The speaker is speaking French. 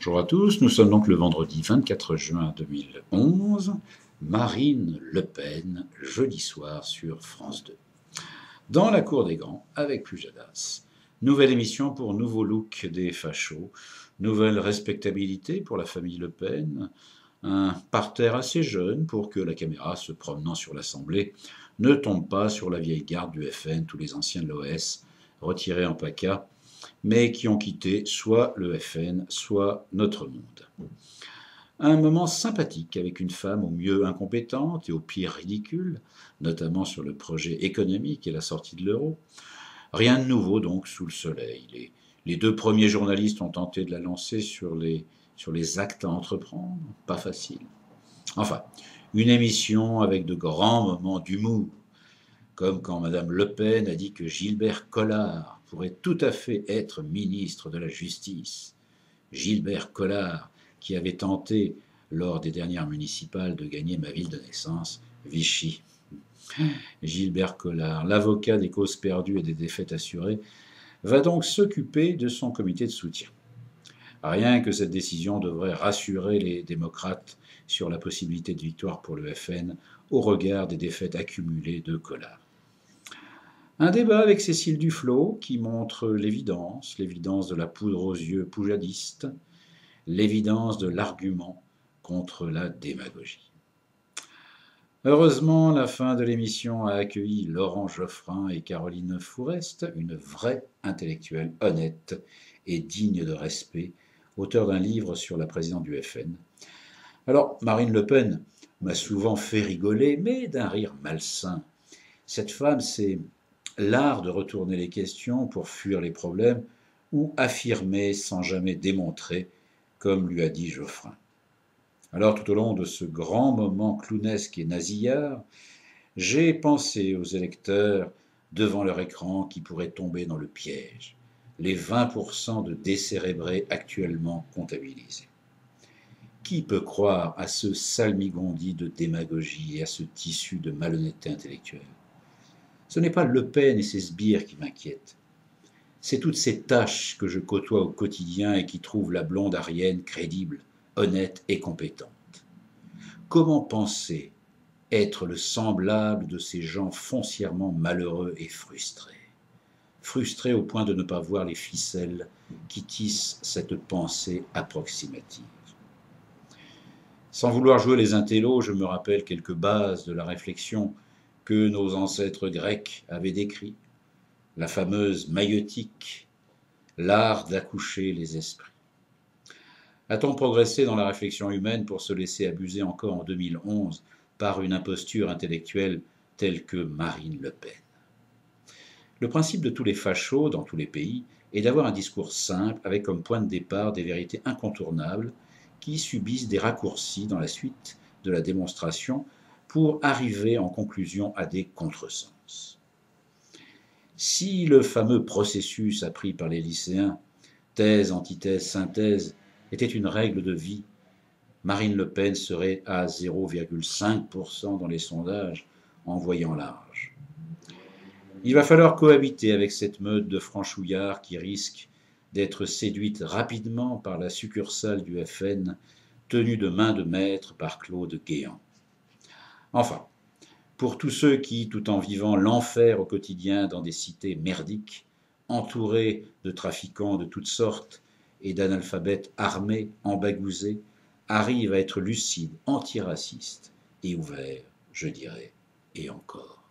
Bonjour à tous, nous sommes donc le vendredi 24 juin 2011. Marine Le Pen, jeudi soir sur France 2. Dans la cour des grands, avec Pujadas. Nouvelle émission pour nouveau look des fachos, nouvelle respectabilité pour la famille Le Pen, un parterre assez jeune pour que la caméra se promenant sur l'Assemblée ne tombe pas sur la vieille garde du FN, tous les anciens de l'OS, retirés en PACA, mais qui ont quitté soit le FN, soit notre monde. Un moment sympathique avec une femme au mieux incompétente et au pire ridicule, notamment sur le projet économique et la sortie de l'euro. Rien de nouveau donc sous le soleil. Les deux premiers journalistes ont tenté de la lancer sur les actes à entreprendre, pas facile. Enfin, une émission avec de grands moments d'humour, comme quand Madame Le Pen a dit que Gilbert Collard pourrait tout à fait être ministre de la Justice. Gilbert Collard, qui avait tenté, lors des dernières municipales, de gagner ma ville de naissance, Vichy. Gilbert Collard, l'avocat des causes perdues et des défaites assurées, va donc s'occuper de son comité de soutien. Rien que cette décision devrait rassurer les démocrates sur la possibilité de victoire pour le FN au regard des défaites accumulées de Collard. Un débat avec Cécile Duflot qui montre l'évidence de la poudre aux yeux poujadiste, l'évidence de l'argument contre la démagogie. Heureusement, la fin de l'émission a accueilli Laurent Geoffrin et Caroline Fourest, une vraie intellectuelle honnête et digne de respect, auteur d'un livre sur la présidente du FN. Alors, Marine Le Pen m'a souvent fait rigoler, mais d'un rire malsain. Cette femme, c'est l'art de retourner les questions pour fuir les problèmes ou affirmer sans jamais démontrer, comme lui a dit Geoffrin. Alors, tout au long de ce grand moment clownesque et nasillard, j'ai pensé aux électeurs devant leur écran qui pourraient tomber dans le piège, les 20% de décérébrés actuellement comptabilisés. Qui peut croire à ce salmigondis de démagogie et à ce tissu de malhonnêteté intellectuelle ? Ce n'est pas Le Pen et ses sbires qui m'inquiètent. C'est toutes ces tâches que je côtoie au quotidien et qui trouvent la blonde Arienne crédible, honnête et compétente. Comment penser être le semblable de ces gens foncièrement malheureux et frustrés ? Frustrés au point de ne pas voir les ficelles qui tissent cette pensée approximative. Sans vouloir jouer les intellos, je me rappelle quelques bases de la réflexion que nos ancêtres grecs avaient décrit, la fameuse maïeutique, l'art d'accoucher les esprits. A-t-on progressé dans la réflexion humaine pour se laisser abuser encore en 2011 par une imposture intellectuelle telle que Marine Le Pen ? Le principe de tous les fachos dans tous les pays est d'avoir un discours simple avec comme point de départ des vérités incontournables qui subissent des raccourcis dans la suite de la démonstration pour arriver en conclusion à des contresens. Si le fameux processus appris par les lycéens, thèse, antithèse, synthèse, était une règle de vie, Marine Le Pen serait à 0,5% dans les sondages en voyant large. Il va falloir cohabiter avec cette meute de franchouillards qui risque d'être séduite rapidement par la succursale du FN tenue de main de maître par Claude Guéant. Enfin, pour tous ceux qui, tout en vivant l'enfer au quotidien dans des cités merdiques, entourés de trafiquants de toutes sortes et d'analphabètes armés, embagousés, arrivent à être lucides, antiracistes et ouverts, je dirais, et encore.